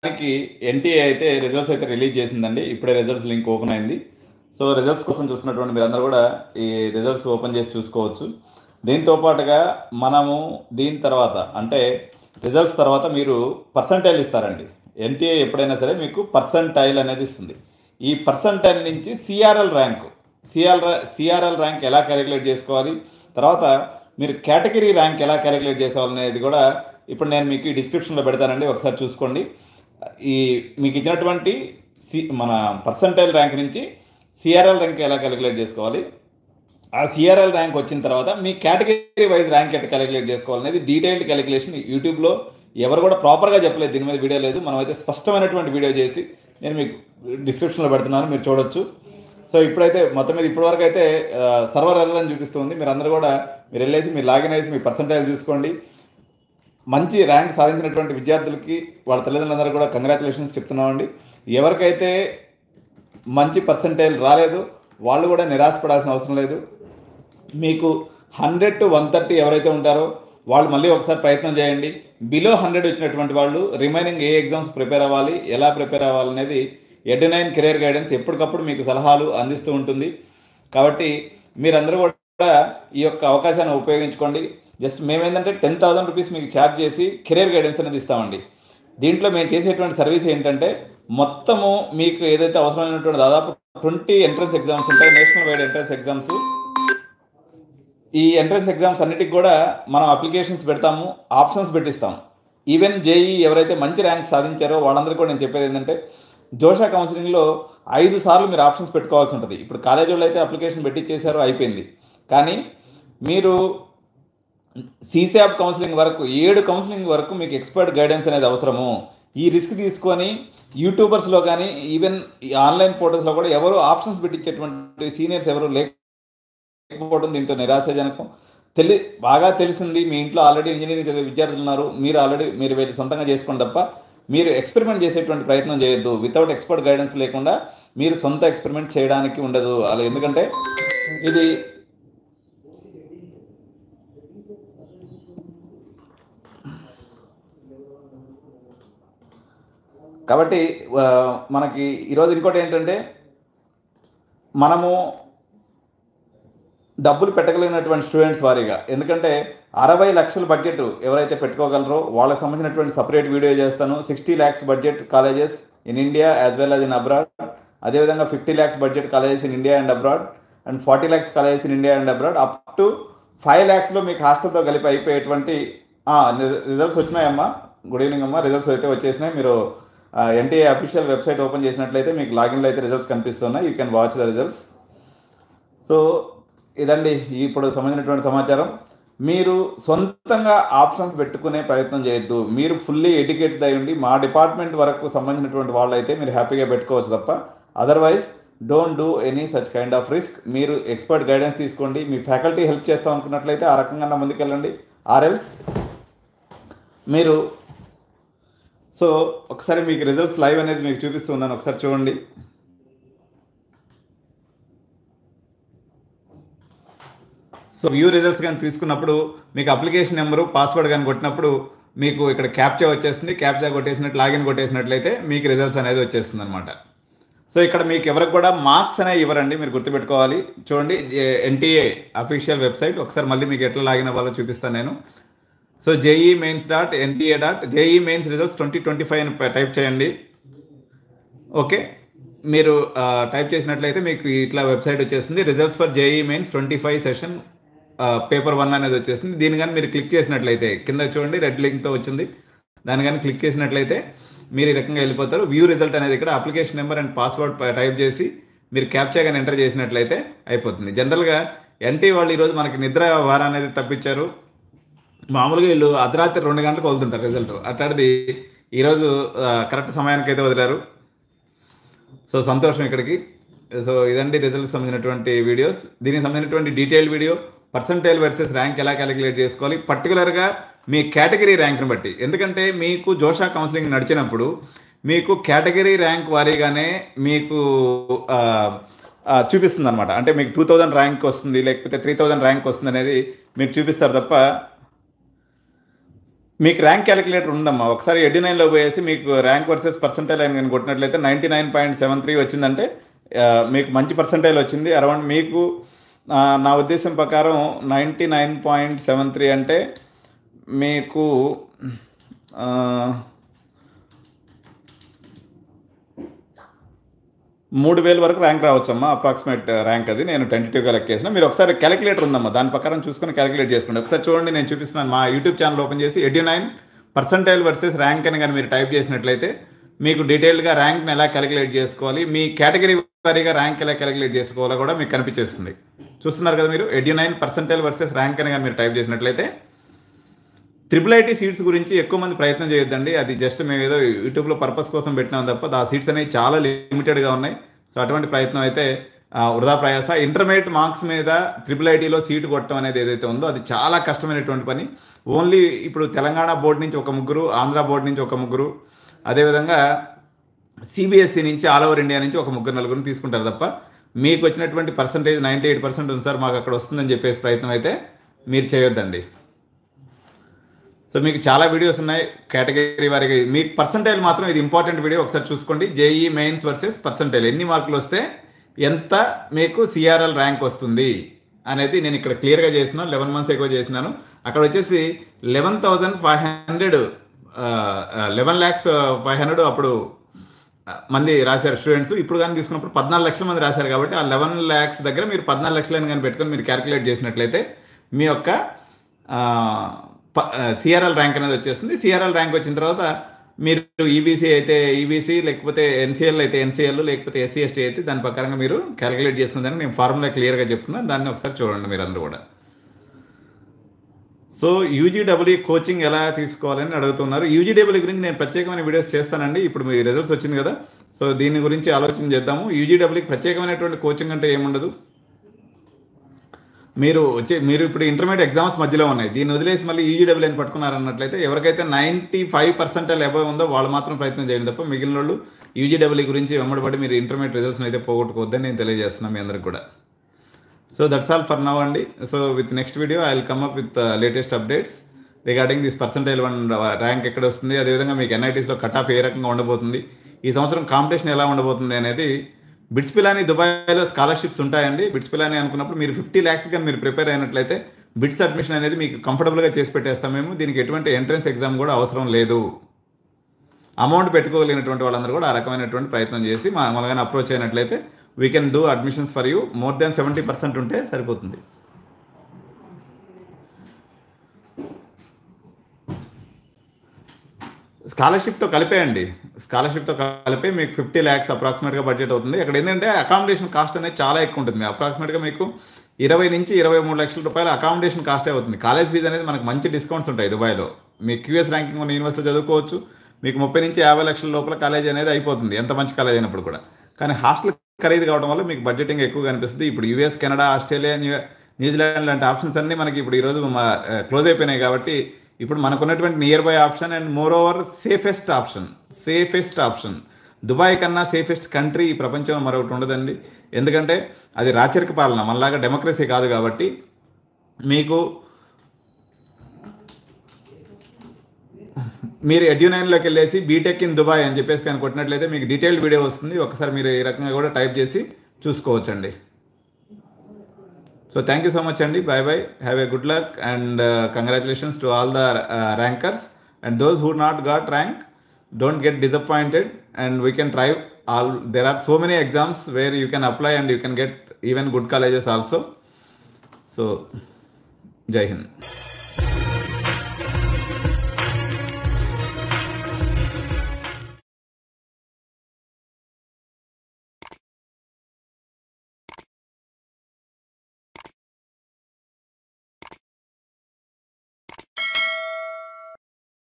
దానికి ఎన్టీఏ అయితే రిజల్ట్స్ అయితే రిలీజ్ చేసిందండి. ఇప్పుడే రిజల్ట్స్ లింక్ ఓపెన్ అయింది. సో రిజల్ట్స్ కోసం చూస్తున్నటువంటి మీరందరూ కూడా ఈ రిజల్ట్స్ ఓపెన్ చేసి చూసుకోవచ్చు. దీంతో పాటుగా మనము దీని తర్వాత అంటే రిజల్ట్స్ తర్వాత మీరు పర్సంటైల్ ఇస్తారండి. ఎన్టీఏ ఎప్పుడైనా సరే మీకు పర్సంటైల్ అనేది ఇస్తుంది. ఈ పర్సంటైల్ నుంచి సిఆర్ఎల్ ర్యాంక్ ఎలా క్యాలిక్యులేట్ చేసుకోవాలి, తర్వాత మీరు కేటగిరీ ర్యాంక్ ఎలా క్యాలిక్యులేట్ చేసుకోవాలనేది కూడా ఇప్పుడు నేను మీకు ఈ డిస్క్రిప్షన్లో పెడతానండి, ఒకసారి చూసుకోండి. ఈ మీకు ఇచ్చినటువంటి మన పర్సంటైల్ ర్యాంక్ నుంచి సిఆర్ఎల్ ర్యాంక్ ఎలా క్యాలిక్యులేట్ చేసుకోవాలి, ఆ సిఆర్ఎల్ ర్యాంక్ వచ్చిన తర్వాత మీ కేటగిరీ వైజ్ ర్యాంక్ ఎట్లా క్యాలిక్యులేట్ చేసుకోవాలనేది డీటెయిల్డ్ క్యాలిక్యులేషన్ యూట్యూబ్లో ఎవరు కూడా ప్రాపర్గా చెప్పలేదు. దీని మీద వీడియో లేదు, మనమైతే స్పష్టమైనటువంటి వీడియో చేసి నేను మీకు డిస్క్రిప్షన్లో పెడుతున్నాను, మీరు చూడొచ్చు. సో ఇప్పుడైతే మొత్తం మీద ఇప్పటివరకు అయితే సర్వర్ ఎర్రర్ అని చూపిస్తుంది. మీరు అందరూ కూడా మీరు వెళ్ళేసి మీరు లాగిన్ అయ్యేసి మీ పర్సంటైల్ చూసుకోండి. మంచి ర్యాంక్ సాధించినటువంటి విద్యార్థులకి వాళ్ళ తల్లిదండ్రులందరూ కూడా కంగ్రాచులేషన్స్ చెప్తున్నామండి. ఎవరికైతే మంచి పర్సంటైల్ రాలేదు వాళ్ళు కూడా నిరాశపడాల్సిన అవసరం లేదు. మీకు 100 to 130 ఎవరైతే ఉంటారో వాళ్ళు మళ్ళీ ఒకసారి ప్రయత్నం చేయండి. బిలో 100 వచ్చినటువంటి వాళ్ళు రిమైనింగ్ ఏ ఎగ్జామ్స్ ప్రిపేర్ అవ్వాలి, ఎలా ప్రిపేర్ అవ్వాలనేది ఎడ్9 కెరీర్ గైడెన్స్ ఎప్పటికప్పుడు మీకు సలహాలు అందిస్తూ ఉంటుంది. కాబట్టి మీరందరూ కూడా ఈ యొక్క అవకాశాన్ని ఉపయోగించుకోండి. జస్ట్ మేమేంటంటే 10,000 రూపీస్ మీకు ఛార్జ్ చేసి కెరీర్ గైడెన్స్ అనేది ఇస్తామండి. దీంట్లో మేము చేసేటువంటి సర్వీస్ ఏంటంటే మొత్తము మీకు ఏదైతే అవసరమైనటువంటి దాదాపు 20 ఎంట్రన్స్ ఎగ్జామ్స్ ఉంటాయి, నేషనల్ వైడ్ ఎంట్రన్స్ ఎగ్జామ్స్. ఈ ఎంట్రన్స్ ఎగ్జామ్స్ అన్నిటికి కూడా మనం అప్లికేషన్స్ పెడతాము, ఆప్షన్స్ పెట్టిస్తాము. ఈవెన్ జేఈ ఎవరైతే మంచి ర్యాంక్ సాధించారో వాళ్ళందరికీ కూడా నేను చెప్పేది ఏంటంటే జోషా కౌన్సిలింగ్లో 5 సార్లు మీరు ఆప్షన్స్ పెట్టుకోవాల్సి ఉంటుంది. ఇప్పుడు కాలేజీ వాళ్ళు అయితే అప్లికేషన్ పెట్టించేశారో అయిపోయింది, కానీ మీరు సీసాబ్ కౌన్సిలింగ్ వరకు 7 కౌన్సిలింగ్ వరకు మీకు ఎక్స్పర్ట్ గైడెన్స్ అనేది అవసరము. ఈ రిస్క్ తీసుకొని యూట్యూబర్స్లో కానీ ఈవెన్ ఈ ఆన్లైన్ పోర్టల్స్లో కూడా ఎవరు ఆప్షన్స్ పెట్టించేటువంటి సీనియర్స్ ఎవరు లేకపోవడం దీంట్లో నిరాశాజనకం. బాగా తెలిసింది, మీ ఇంట్లో ఆల్రెడీ ఇంజనీరింగ్ చదివే విద్యార్థులు ఉన్నారు, మీరు వీళ్ళు సొంతంగా చేసుకోండి తప్ప మీరు ఎక్స్పెరిమెంట్ చేసేటువంటి ప్రయత్నం చేయొద్దు. వితౌట్ ఎక్స్పర్ట్ గైడెన్స్ లేకుండా మీరు సొంత ఎక్స్పెరిమెంట్ చేయడానికి ఉండదు అలా. ఎందుకంటే ఇది కాబట్టి మనకి ఈరోజు ఇంకోటి ఏంటంటే మనము డబ్బులు పెట్టగలిగినటువంటి స్టూడెంట్స్ వారీగా, ఎందుకంటే 60 లక్షల బడ్జెట్ ఎవరైతే పెట్టుకోగలరో వాళ్ళకి సంబంధించినటువంటి సపరేట్ వీడియో చేస్తాను. 60 lakhs budget colleges in India as well as in abroad, అదేవిధంగా 50 lakhs budget colleges in India and abroad, and 40 lakhs colleges in India and abroad, up to 5 lakhsలో మీకు హాస్టల్తో కలిపి అయిపోయేటువంటి రిజల్ట్స్ వచ్చినాయమ్మా. గుడ్ ఈవినింగ్ అమ్మా. Results అయితే వచ్చేసినాయి. మీరు NTA official website open చేసినట్లయితే మీకు లాగిన్లో అయితే రిజల్ట్స్ కనిపిస్తున్నాయి. You can watch the results. So ఇదండి ఇప్పుడు సంబంధించినటువంటి సమాచారం. మీరు సొంతంగా ఆప్షన్స్ పెట్టుకునే ప్రయత్నం చేయొద్దు. మీరు ఫుల్లీ ఎడ్యుకేటెడ్ అయి ఉండి మా డిపార్ట్మెంట్ వరకు సంబంధించినటువంటి వాళ్ళు అయితే మీరు హ్యాపీగా పెట్టుకోవచ్చు తప్ప otherwise don't do any such kind of risk. మీరు ఎక్స్పర్ట్ గైడెన్స్ తీసుకోండి. మీ ఫ్యాకల్టీ హెల్ప్ చేస్తాం అనుకున్నట్లయితే ఆ రకంగా ముందుకెళ్ళండి. ఆర్ఎల్స్ మీరు సో ఒకసారి మీకు రిజల్ట్స్ లైవ్ అనేది మీకు చూపిస్తున్నాను, ఒకసారి చూడండి. సో వ్యూ రిజల్ట్స్ కానీ తీసుకున్నప్పుడు మీకు అప్లికేషన్ నెంబరు పాస్వర్డ్ కానీ కొట్టినప్పుడు మీకు ఇక్కడ క్యాప్చా వచ్చేస్తుంది. క్యాప్చా కొట్టేసినట్టు లాగిన్ కొట్టేసినట్లయితే మీకు రిజల్ట్స్ అనేది వచ్చేస్తుంది అనమాట. సో ఇక్కడ మీకు ఎవరికి కూడా మార్క్స్ అనేవి ఇవ్వరండి, మీరు గుర్తుపెట్టుకోవాలి. చూడండి ఎన్టీఏ అఫీషియల్ వెబ్సైట్, ఒకసారి మళ్ళీ మీకు ఎట్లా లాగిన్ అవ్వాలో చూపిస్తాను నేను. సో JEE మెయిన్స్ రిజల్ట్స్ 2025 అని టైప్ చేయండి. ఓకే, మీరు టైప్ చేసినట్లయితే మీకు ఇట్లా వెబ్సైట్ వచ్చేస్తుంది. Results for JEE mains 25 session paper 1 అనేది వచ్చేస్తుంది. దీని కానీ మీరు క్లిక్ చేసినట్లయితే కింద చూడండి రెడ్ లింక్తో వచ్చింది, దాన్ని కానీ క్లిక్ చేసినట్లయితే మీరు ఈ రకంగా వెళ్ళిపోతారు. వ్యూ రిజల్ట్ అనేది ఇక్కడ application number and password type చేసి మీరు క్యాప్చా కానీ ఎంటర్ చేసినట్లయితే అయిపోతుంది. జనరల్గా ఎన్టీ వాళ్ళు ఈరోజు మనకి నిద్ర వారం అనేది తప్పించారు. మామూలుగా వీళ్ళు అర్ధరాత్రి 2 గంటలకు వదులుతుంటారు రిజల్ట్, అట్లాంటిది ఈరోజు కరెక్ట్ సమయానికి అయితే వదిలారు. సో సంతోషం ఇక్కడికి. సో ఇదండి రిజల్ట్స్ సంబంధించినటువంటి వీడియోస్. దీనికి సంబంధించినటువంటి detailed video percentile versus rank ఎలా క్యాలిక్యులేట్ చేసుకోవాలి, పర్టికులర్గా మీ కేటగిరీ ర్యాంక్ని బట్టి. ఎందుకంటే మీకు జోషా కౌన్సిలింగ్ నడిచినప్పుడు మీకు కేటగిరీ ర్యాంక్ వారీగానే మీకు చూపిస్తుంది అనమాట. అంటే మీకు 2000 ర్యాంక్ వస్తుంది లేకపోతే 3000 ర్యాంక్ వస్తుంది అనేది మీకు చూపిస్తారు తప్ప మీకు ర్యాంక్ క్యాలిక్యులేటర్ ఉందమ్మా. ఒకసారి ఎడ్యునైన్లో పోయేసి మీకు ర్యాంక్ వర్సెస్ పర్సంటైల్ అని కానీ కొట్టినట్లయితే 99.73 వచ్చిందంటే మీకు మంచి పర్సంటైల్ వచ్చింది. అరౌండ్ మీకు నా ఉద్దేశం ప్రకారం 99.73 అంటే మీకు 3000 వరకు ర్యాంక్ రావచ్చమ్మా. అప్రాక్సిమేట్ ర్యాంక్ అది నేను టెంటేటివ్గా లెక్కేసిన. మీరు ఒకసారి క్యాలిక్యులేటర్ ఉందమ్మా, దాని ప్రకారం చూసుకొని క్యాలిక్యులేట్ చేసుకోండి. ఒకసారి చూడండి, నేను చూపిస్తున్నాను. మా యూట్యూబ్ ఛానల్ ఓపెన్ చేసి ఎడ్యునైన్ పర్సంటైల్ వర్సెస్ ర్యాంక్ అని కానీ మీరు టైప్ చేసినట్లయితే మీకు డీటెయిల్డ్గా ర్యాంక్ని ఎలా క్యాలిక్యులేట్ చేసుకోవాలి, మీ కేటగిరీ వారీగా ర్యాంక్ ఎలా క్యాలిక్యులేట్ చేసుకోవాలో కూడా మీకు కనిపించేస్తుంది. చూస్తున్నారు కదా మీరు, ఎడ్యునైన్ పర్సంటైల్ వర్సెస్ ర్యాంక్ అని కానీ మీరు టైప్ చేసినట్లయితే. IIIT సీట్స్ గురించి ఎక్కువ మంది ప్రయత్నం చేయొద్దండి. అది జస్ట్ మేము ఏదో యూట్యూబ్లో పర్పస్ కోసం పెట్టినాం తప్ప ఆ సీట్స్ అనేవి చాలా లిమిటెడ్గా ఉన్నాయి. సో అటువంటి ప్రయత్నం అయితే వృధా ప్రయాస. ఇంటర్మీడియట్ మార్క్స్ మీద IIITలో సీటు కొట్టడం అనేది ఏదైతే ఉందో అది చాలా కష్టమైనటువంటి పని. ఓన్లీ ఇప్పుడు తెలంగాణ బోర్డు నుంచి ఒక ముగ్గురు, ఆంధ్ర బోర్డు నుంచి ఒక ముగ్గురు, అదేవిధంగా CBSE నుంచి ఆల్ ఓవర్ ఇండియా నుంచి ఒక ముగ్గురు నలుగురిని తీసుకుంటారు తప్ప మీకు వచ్చినటువంటి పర్సంటేజ్ 98% ఉంది సార్, మాకు అక్కడ వస్తుందని చెప్పేసి ప్రయత్నం అయితే మీరు చేయొద్దండి. సో మీకు చాలా వీడియోస్ ఉన్నాయి కేటగిరీ వారికి. మీకు పర్సంటైల్ మాత్రం ఇది ఇంపార్టెంట్ వీడియో, ఒకసారి చూసుకోండి. JEE మెయిన్స్ వర్సెస్ పర్సంటైల్, ఎన్ని మార్కులు వస్తే ఎంత మీకు CRL ర్యాంక్ వస్తుంది అనేది నేను ఇక్కడ క్లియర్గా చేసినాను. 11 months ఎక్కువ చేసినాను. అక్కడ వచ్చేసి 11,500 11,500,000 అప్పుడు మంది రాశారు స్టూడెంట్స్. ఇప్పుడు కానీ తీసుకున్నప్పుడు 14 లక్షల మంది రాశారు. కాబట్టి ఆ 11 lakhs దగ్గర మీరు 14 లక్షలని కానీ పెట్టుకొని మీరు క్యాలిక్యులేట్ చేసినట్లయితే మీ యొక్క CRL ర్యాంక్ అనేది వచ్చేస్తుంది. CRL ర్యాంక్ వచ్చిన తర్వాత మీరు EBC అయితే EBC, లేకపోతే NCL అయితే NCL, లేకపోతే SC ST అయితే దాని ప్రకారంగా మీరు క్యాలిక్యులేట్ చేసుకుందని నేను ఫార్ములా క్లియర్గా చెప్తున్నాను. దాన్ని ఒకసారి చూడండి మీరు అందరూ కూడా. సో UGEE కోచింగ్ ఎలా తీసుకోవాలని అడుగుతున్నారు. UGEE గురించి నేను ప్రత్యేకమైన వీడియోస్ చేస్తానండి. ఇప్పుడు మీ రిజల్ట్స్ వచ్చింది కదా, సో దీని గురించి ఆలోచన చేద్దాము. UGEEకి ప్రత్యేకమైనటువంటి కోచింగ్ అంటే ఏముండదు. మీరు ఇప్పుడు ఇంటర్మీడియట్ ఎగ్జామ్స్ మధ్యలో ఉన్నాయి, దీన్ని వదిలేసి మళ్ళీ UGEE అని పట్టుకున్నారన్నట్లయితే ఎవరికైతే 95% అబవ్ ఉందో వాళ్ళు మాత్రం ప్రయత్నం చేయండి తప్ప మిగిలిన వాళ్ళు UGEE గురించి వెంబడబడి మీరు ఇంటర్మీడియట్ రిజల్ట్స్ని అయితే పోగొట్టుకోవద్దని నేను తెలియజేస్తున్నాను మీ అందరికి కూడా. So that's all for now అండి. So with next video I will come up with latest updates regarding this percentile 1 rank ఎక్కడ వస్తుంది, అదేవిధంగా మీకు NITస్లో కట్ ఆఫ్ ఏ రకంగా ఉండబోతుంది, ఈ సంవత్సరం కాంపిటీషన్ ఎలా ఉండబోతుంది అనేది. బిట్స్ పిలాని దుబాయ్లో స్కాలర్షిప్స్ ఉంటాయండి. బిట్స్ పిలాని అనుకున్నప్పుడు మీరు 50 lakhs కానీ మీరు ప్రిపేర్ అయినట్లయితే బిట్స్ అడ్మిషన్ అనేది మీకు కంఫర్టబుల్గా చేసి పెట్టేస్తాం మేము. దీనికి ఎటువంటి ఎంట్రన్స్ ఎగ్జామ్ కూడా అవసరం లేదు. అమౌంట్ పెట్టుకోగలిగినటువంటి వాళ్ళందరూ కూడా ఆ రకమైనటువంటి ప్రయత్నం చేసి మనగానే అప్రోచ్ అయినట్లయితే we can do admissions for you. More than 70% ఉంటే సరిపోతుంది. స్కాలర్షిప్తో కలిపేయండి, స్కాలర్షిప్తో కలిపే మీకు 50 lakhs అప్రాక్సిమేట్గా బడ్జెట్ అవుతుంది. అక్కడ ఏంటంటే అకామిడేషన్ కాస్ట్ అనేది చాలా ఎక్కువ ఉంటుంది. అప్రాక్సిమేట్గా మీకు 20 నుంచి 23 లక్షల రూపాయలు అకామిడేషన్ కాస్టే అవుతుంది. కాలేజ్ ఫీజు అనేది మనకు మంచి డిస్కౌంట్స్ ఉంటాయి దుబాయ్లో. మీకు QS ర్యాంకింగ్ ఉన్న యూనివర్సిటీలో చదువుకోవచ్చు. మీకు 30 నుంచి 50 లక్షల లోపల కాలేజ్ అనేది అయిపోతుంది, ఎంత మంచి కాలేజ్ అయినప్పుడు కూడా. కానీ హాస్టల్ ఖరీదు కావడం వల్ల మీకు బడ్జెటింగ్ ఎక్కువగా అనిపిస్తుంది. ఇప్పుడు US, కెనడా, ఆస్ట్రేలియా, న్యూజిలాండ్ లాంటి ఆప్షన్స్ అన్నీ మనకి ఇప్పుడు ఈరోజు క్లోజ్ అయిపోయినాయి. కాబట్టి ఇప్పుడు మనకున్నటువంటి near by option and more over safest option Dubai కన్నా సేఫెస్ట్ కంట్రీ ఈ ప్రపంచంలో మరొకటి ఉండదండి. ఎందుకంటే అది రాచరిక పాలన, మనలాగా డెమోక్రసీ కాదు. కాబట్టి మీరు ఎడ్యునైన్లోకి వెళ్ళేసి బీటెక్ ఇన్ దుబాయ్ అని చెప్పేసి కానీ కొట్టినట్లయితే మీకు డీటెయిల్డ్ వీడియో వస్తుంది. ఒకసారి మీరు ఈ రకంగా కూడా టైప్ చేసి చూసుకోవచ్చండి. So thank you so much Andy, bye bye, have a good luck and congratulations to all the rankers, and those who not got rank, don't get disappointed, and we can try all. There are so many exams where you can apply and you can get even good colleges also. So Jai Hind.